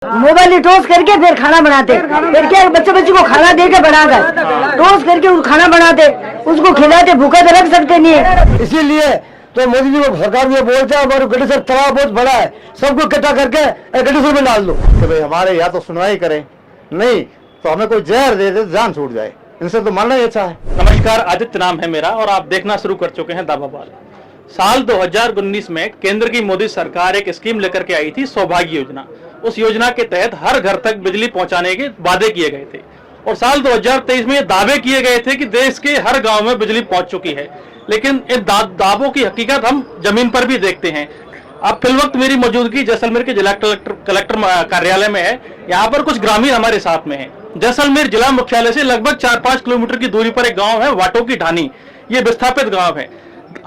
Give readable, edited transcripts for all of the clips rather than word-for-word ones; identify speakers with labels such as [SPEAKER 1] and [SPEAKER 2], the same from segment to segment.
[SPEAKER 1] Mobile toast करके फिर खाना बनाते, फिर क्या बच्चे को खाना दे के बनाकर टोस्ट करके खाना बनाते, उसको खिलाते, भूखा तो रख सकते नहीं है। इसीलिए तो मोदी जी को सरकार भी बोलते हैं हमारे गठेश्वर तलाब बहुत बड़ा है, सबको इकट्ठा करके गठेश्वर में डाल दो
[SPEAKER 2] कि भाई हमारे या तो सुनवाई करें, नहीं तो हमें कोई जहर दे दे जान छूट जाए, इनसे तो मरना ही अच्छा है।
[SPEAKER 3] नमस्कार, आदित्य नाम है मेरा और आप देखना शुरू कर चुके हैं दाबाबाद। साल 2019 में केंद्र की मोदी सरकार एक स्कीम लेकर के आई थी, सौभाग्य योजना। उस योजना के तहत हर घर तक बिजली पहुंचाने के वादे किए गए थे और साल 2023 में ये दावे किए गए थे कि देश के हर गांव में बिजली पहुंच चुकी है। लेकिन इन दावों की हकीकत हम जमीन पर भी देखते हैं। अब फिल वक्त मेरी मौजूदगी जैसलमेर के जिला कलेक्टर कार्यालय में है। यहाँ पर कुछ ग्रामीण हमारे साथ में है। जैसलमेर जिला मुख्यालय से लगभग 4-5 किलोमीटर की दूरी पर एक गांव है, वाटो की ढानी। ये विस्थापित गांव है।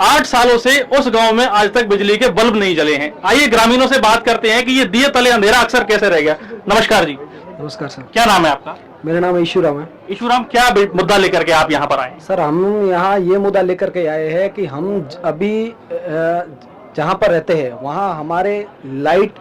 [SPEAKER 3] 8 सालों से उस गांव में आज तक बिजली के बल्ब नहीं जले हैं। आइए ग्रामीणों से बात करते हैं कि ये दिए तले अंधेरा अक्सर कैसे रह गया। नमस्कार जी।
[SPEAKER 4] नमस्कार सर।
[SPEAKER 3] क्या नाम है आपका?
[SPEAKER 4] मेरा नाम ईशुराम है।
[SPEAKER 3] ईशुराम, क्या मुद्दा लेकर के आप यहाँ पर आए?
[SPEAKER 4] सर, हम यहाँ ये मुद्दा लेकर के आए हैं कि हम अभी जहाँ पर रहते हैं वहाँ हमारे लाइट,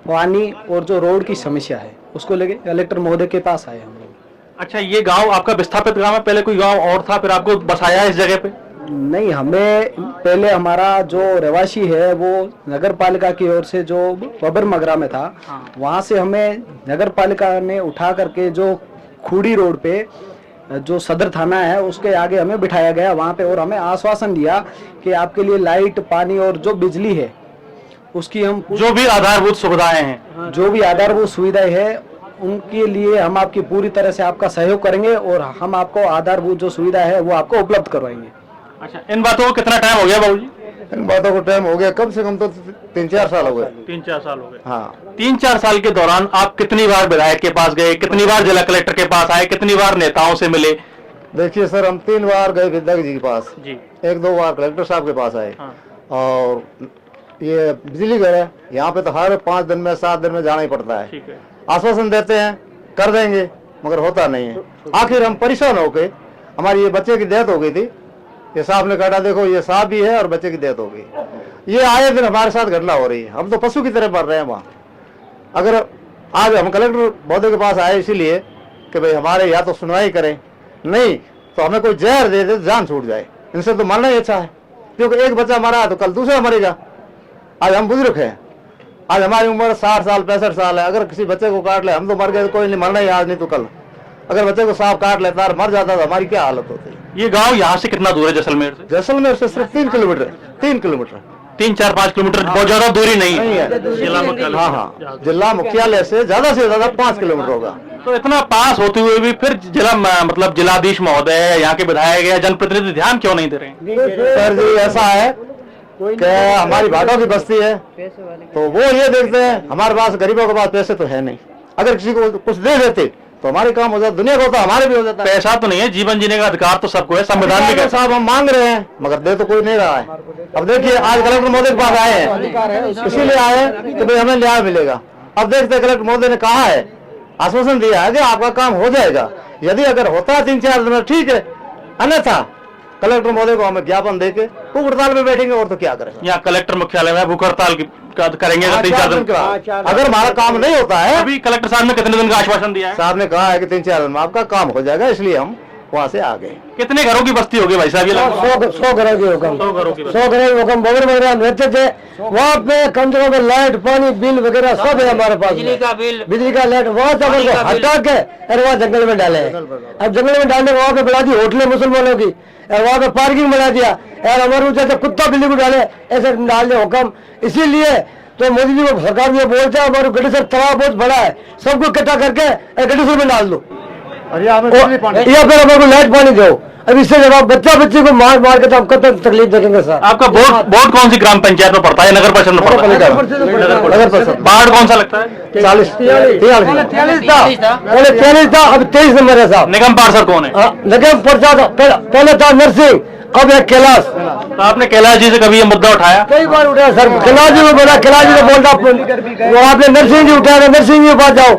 [SPEAKER 4] पानी और जो रोड की समस्या है उसको लेके कलेक्टर महोदय के पास आए हम लोग।
[SPEAKER 3] अच्छा, ये गांव आपका विस्थापित गांव है? पहले कोई गांव और था, फिर आपको बसाया है इस जगह पे?
[SPEAKER 4] नहीं, हमें पहले हमारा जो रहवासी है वो नगर पालिका की ओर से जो बबर मगरा में था, वहाँ से हमें नगर पालिका ने उठा करके जो खूड़ी रोड पे जो सदर थाना है उसके आगे हमें बिठाया गया वहाँ पे, और हमें आश्वासन दिया कि आपके लिए लाइट, पानी और जो बिजली है उसकी हम
[SPEAKER 3] जो भी आधारभूत सुविधाएं हैं,
[SPEAKER 4] जो भी आधारभूत सुविधाएं है उनके लिए हम आपकी पूरी तरह से आपका सहयोग करेंगे और हम आपको आधारभूत जो सुविधा है वो आपको उपलब्ध करवाएंगे।
[SPEAKER 3] अच्छा, इन बातों को कितना टाइम हो गया बाबूजी?
[SPEAKER 2] इन बातों को टाइम हो गया, कम से कम तो 3-4 साल हो गए।
[SPEAKER 3] 3-4 साल हो गए।
[SPEAKER 2] हाँ,
[SPEAKER 3] 3-4 साल के दौरान आप कितनी बार विधायक के पास गए, कितनी बार जिला कलेक्टर के पास आए, कितनी बार नेताओं से मिले?
[SPEAKER 2] देखिए सर, हम 3 बार गए विधायक जी के पास
[SPEAKER 3] जी,
[SPEAKER 2] 1-2 बार कलेक्टर साहब के पास आए।
[SPEAKER 3] हाँ।
[SPEAKER 2] और ये बिजली घर है, यहाँ पे तो हर 5 दिन में 7 दिन में जाना ही पड़ता है।
[SPEAKER 3] ठीक है।
[SPEAKER 2] आश्वासन देते हैं कर देंगे, मगर होता नहीं है। आखिर हम परेशान हो गए। हमारी ये बच्चे की डेथ हो गई थी, ये साहब ने कहा देखो ये साहब भी है और बच्चे की डेथ हो गई। ये आए दिन हमारे साथ घटना हो रही है, हम तो पशु की तरह मर रहे हैं वहाँ। अगर आज हम कलेक्टर महोदय के पास आए इसीलिए कि भाई हमारे या तो सुनवाई करें, नहीं तो हमें कोई जहर दे दे जान छूट जाए, इनसे तो मरना ही अच्छा है। क्योंकि एक बच्चा मरा है तो कल दूसरा मरेगा। आज हम बुजुर्ग हैं, आज हमारी उम्र 60 साल 65 साल है। अगर किसी बच्चे को काट ले, हम तो मर गए, कोई नहीं, मरना ही आज नहीं तो कल। अगर बच्चे को सांप काट लेता और मर जाता तो हमारी क्या हालत होती।
[SPEAKER 3] ये गांव यहाँ से कितना दूर है जैसलमेर से?
[SPEAKER 2] जैसलमेर से सिर्फ 3 किलोमीटर
[SPEAKER 3] 3-4-5 किलोमीटर, बहुत ज्यादा दूरी नहीं
[SPEAKER 2] नहीं
[SPEAKER 3] है।
[SPEAKER 2] है।
[SPEAKER 3] जिला मुख्यालय,
[SPEAKER 2] हाँ, जिला मुख्यालय से ज्यादा 5 किलोमीटर होगा।
[SPEAKER 3] तो इतना पास होते हुए भी फिर मतलब जिलाधीश महोदय, यहाँ के विधायक या जनप्रतिनिधि ध्यान क्यों नहीं दे रहे हैं?
[SPEAKER 2] सर जी, ऐसा है कि हमारी भाटों की बस्ती है तो वो ये देखते हैं हमारे पास, गरीबों के पास पैसे तो है नहीं। अगर किसी को कुछ दे देते तो हमारे काम हो जाता, दुनिया को होता, हमारे भी हो जाता।
[SPEAKER 3] पैसा तो नहीं है, जीवन जीने का अधिकार तो सबको है, संविधान में
[SPEAKER 2] के साहब हम मांग रहे हैं मगर दे तो कोई नहीं रहा है। अब देखिए, आज कलेक्टर महोदय के पास आए हैं, इसीलिए आए हैं कि भाई हमें न्याय मिलेगा। अब देखते हैं, कलेक्टर महोदय ने कहा है, आश्वासन दिया है कि आपका काम हो जाएगा। यदि अगर होता है 3-4 दिन में ठीक है, अन्यथा कलेक्टर महोदय को हमें ज्ञापन देके भूख हड़ताल में बैठेंगे और तो क्या करेंगे।
[SPEAKER 3] यहाँ कलेक्टर मुख्यालय में भूख हड़ताल करेंगे 3-4 दिन।
[SPEAKER 2] अगर हमारा काम नहीं होता है,
[SPEAKER 3] अभी कलेक्टर साहब ने कितने दिन का आश्वासन दिया है?
[SPEAKER 2] साहब ने कहा है कि 3-4 दिन में आपका काम हो जाएगा, इसलिए हम वहाँ से आ गए।
[SPEAKER 3] कितने घरों की बस्ती होगी भाई साहब? ये
[SPEAKER 1] 100 घरों की हुक्म,
[SPEAKER 3] 100 घरों की बस्ती।
[SPEAKER 1] 100 घरों की हुक्म बबर वगैरह रहते थे वहाँ पे। कम से कम लाइट, पानी, बिल वगैरह सब है हमारे पास। बिजली का लाइट वहाँ से हटा के और वहाँ जंगल में डाले। अब जंगल में डालने वहाँ पे बढ़ा दी होटलें मुसलमानों की, और वहाँ पे पार्किंग बना दिया, और हमारे जैसे कुत्ता बिल्ली को डाले ऐसे डाल दे हुक्म। इसीलिए तो मोदी जी को सरकार भी बोलते हैं हमारे गठेश्वर तलाब बहुत बड़ा है, सबको इकट्ठा करके गठेश्वर में डाल दो, या फिर हमारे को लाइट पानी दो। अब इससे जब बच्चे को मार के तो हम कब तक तकलीफ देखेंगे सर।
[SPEAKER 3] आपका बोर्ड कौन सी ग्राम पंचायत में पड़ता है? नगर परिषद में पड़ता है?
[SPEAKER 2] नगर परिषद।
[SPEAKER 3] वार्ड कौन सा लगता है?
[SPEAKER 2] 43
[SPEAKER 1] था, अब 23 नंबर है साहब।
[SPEAKER 3] निगम पार्षद कौन है?
[SPEAKER 1] निगम पार्षद पहले था नरसिंह, अब है कैलाश।
[SPEAKER 3] तो आपने कैलाश जी से कभी ये मुद्दा उठाया?
[SPEAKER 1] कई बार उठाया सर, कैलाश जी को बोला, कैलाश जी को बोलता, वो आपने नरसिंह जी उठाया, नरसिंह जी के पास जाओ,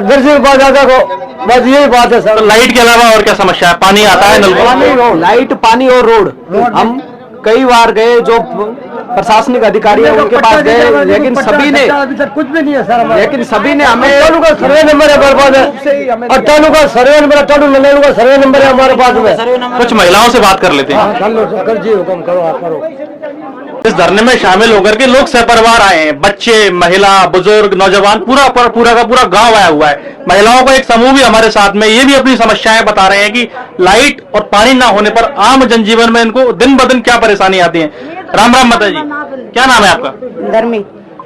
[SPEAKER 1] नरसिंह के पास जाता को बस यही बात है सर।
[SPEAKER 3] तो लाइट के अलावा और क्या समस्या है? पानी आता है नल?
[SPEAKER 4] लाइट, पानी और रोड। हम कई बार गए, जो प्रशासनिक अधिकारी है उनके पास गए, लेकिन सभी ने
[SPEAKER 1] अभी तक कुछ भी नहीं है सर हमारे।
[SPEAKER 4] लेकिन सभी ने हमें
[SPEAKER 1] अट्ठानू का सर्वे नंबर है बर्बाद है, अट्ठानू का सर्वे नंबर, 98 का सर्वे नंबर है हमारे पास में।
[SPEAKER 3] कुछ महिलाओं से बात कर लेते हैं।
[SPEAKER 1] कर लो कर जी, हुक्म करो आप करो।
[SPEAKER 3] इस धरने में शामिल होकर के लोग सहपरिवार आए हैं, बच्चे, महिला, बुजुर्ग, नौजवान, पूरा का पूरा गांव आया हुआ है। महिलाओं का एक समूह भी हमारे साथ में, ये भी अपनी समस्याएं बता रहे हैं कि लाइट और पानी ना होने पर आम जनजीवन में इनको दिन ब दिन क्या परेशानी आती है। राम राम माता जी, क्या नाम है आपका?
[SPEAKER 5] धर्मी।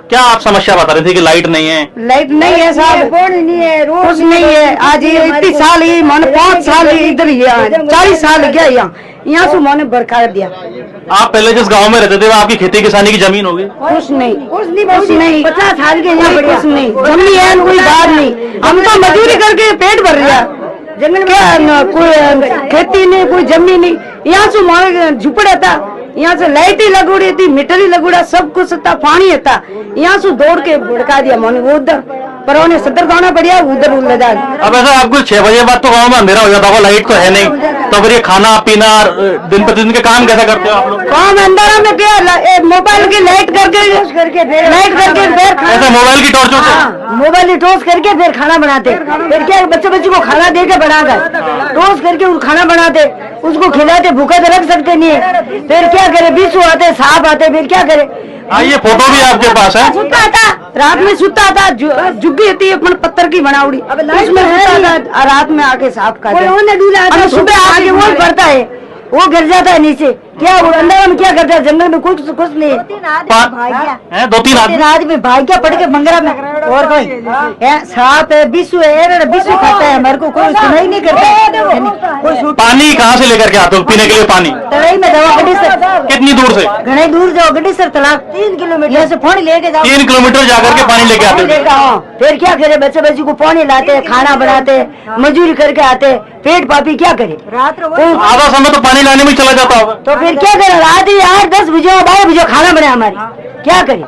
[SPEAKER 3] क्या आप समस्या बता रहे थे कि लाइट नहीं है?
[SPEAKER 5] लाइट नहीं है साहब, नहीं है, कुछ नहीं है। आज ये इतनी साल ही मन 5 साल ही इधर ही 40 साल गया यहाँ से मैंने बरखा दिया।
[SPEAKER 3] आप पहले जिस गांव में रहते थे वो आपकी खेती किसानी की जमीन होगी?
[SPEAKER 5] कुछ नहीं 50 साल के यहाँ कुछ नहीं, जमीन है कोई बात नहीं। हम तो मजदूरी करके पेट भर रहा, जंगल में कोई खेती नहीं, कोई जमीन नहीं। यहाँ से हमारे झुपड़ा था, यहाँ से लाइट ही लगोड़ी थी, मीटर ही लगोड़ा, सब कुछ था, पानी था। यहाँ से दौड़ के भड़का दिया मैंने, वो उधर पर उन्हें सदर गाना बढ़िया उधर ले जा।
[SPEAKER 3] अब ऐसा आपको 6 बजे बाद तो गाँव में अंधेरा हो जाता होगा, लाइट तो है नहीं, तो फिर ये खाना पीना दिन प्रतिदिन के काम कैसा करते हो आप लोग?
[SPEAKER 5] काम अंधेरा में क्या, मोबाइल की लाइट करके फिर
[SPEAKER 3] ऐसा मोबाइल की टॉर्च से?
[SPEAKER 5] मोबाइल ही टॉर्च करके फिर खाना बनाते। फिर क्या बच्चे को खाना दे के बनाकर टॉर्च करके खाना बनाते, उसको खिलाते, भूखा तो रख सकते नहीं है। फिर क्या करे, बिच्छू आते, सांप आते, फिर क्या करे।
[SPEAKER 3] ये फोटो भी आपके पास है?
[SPEAKER 5] सुता था, रात में सुता था, जुग्गी होती है अपन पत्थर की बनावड़ी, उसमें सुता था, रात में आके सांप खाता, सुबह आके वो पड़ता है, वो गिर जाता है नीचे। क्या वो अंदर में क्या करता है, जंगल में कुछ नहीं है।
[SPEAKER 3] 2-3
[SPEAKER 5] आदमी भाग गया पड़ के मंगरा में, और कोई सांप है, बिच्छू है, बिच्छू खाता है, हमारे को कोई सुनाई नहीं करता। कोई
[SPEAKER 3] पानी कहाँ से लेकर के आते हो पीने के लिए? पानी
[SPEAKER 5] तलाई में दवा गड्डी सर।
[SPEAKER 3] कितनी दूर से?
[SPEAKER 5] घने दूर जाओ, गड्डी सर तालाब 3 किलोमीटर यहाँ से पानी लेके जाओ,
[SPEAKER 3] 3 किलोमीटर जाकर के पानी लेके आते हो?
[SPEAKER 5] फिर क्या करे, बच्चे को पानी लाते, खाना बनाते, मजदूरी करके आते, पेट पापी क्या करे।
[SPEAKER 3] आधा समय तो पानी लाने में चला जाता होगा।
[SPEAKER 5] तो फिर क्या करे, रात ही 8-10 बजे 12 बजे खाना बने हमारी, क्या करे।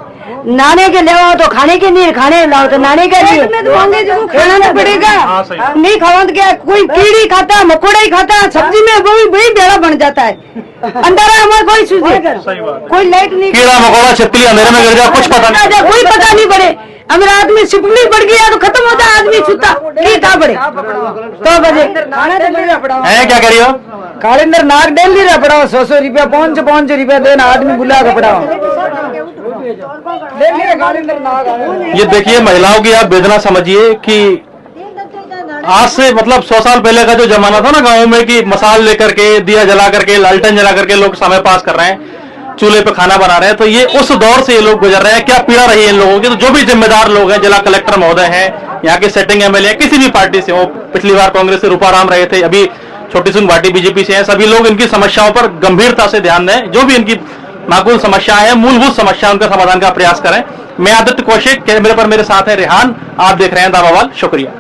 [SPEAKER 5] नाने के ले तो खाने के नहीं, खाने लाओ तो नाने के लिए खाना पड़ेगा। नहीं खावा तो क्या, कोई कीड़ी खाता, मकोड़ा ही खाता, सब्जी में वही बड़ी बेड़ा बन जाता है। अंधेरा हमारे कोई सूझे, कोई लाइट नहीं,
[SPEAKER 3] कीड़ा मकोड़ा छिपकली अंधेरे में गिर जाए, कुछ पता नहीं,
[SPEAKER 5] कोई पता नहीं पड़े। अगर आदमी छिपकली पड़ गया तो खत्म होता है, आदमी छूता नहीं था पड़े तो बजे
[SPEAKER 3] है। क्या कह रही हो?
[SPEAKER 1] कालेंदर नाक डेल नहीं रहा पड़ा, 100 रुपया 500 रुपया देना आदमी बुला के पड़ा।
[SPEAKER 3] ये देखिए महिलाओं की आप वेदना समझिए कि आज से मतलब 100 साल पहले का जो जमाना था ना गाँव में, कि मसाल लेकर के, दिया जला करके, लालटेन जला करके लोग समय पास कर रहे हैं, चूल्हे पे खाना बना रहे हैं, तो ये उस दौर से ये लोग गुजर रहे हैं। क्या पीड़ा रही है इन लोगों की। तो जो भी जिम्मेदार लोग हैं, जिला कलेक्टर महोदय हैं, यहाँ के सेटिंग एमएलए, किसी भी पार्टी से हो, पिछली बार कांग्रेस से रूपाराम रहे थे, अभी छोटी सिंह भाटी बीजेपी से हैं, सभी लोग इनकी समस्याओं पर गंभीरता से ध्यान दें। जो भी इनकी माकूल समस्याएं हैं, मूलभूत समस्या, उनका समाधान का प्रयास करें। मैं आदित्य कौशिक, कैमरे पर मेरे साथ है रेहान, आप देख रहे हैं दावावाल। शुक्रिया।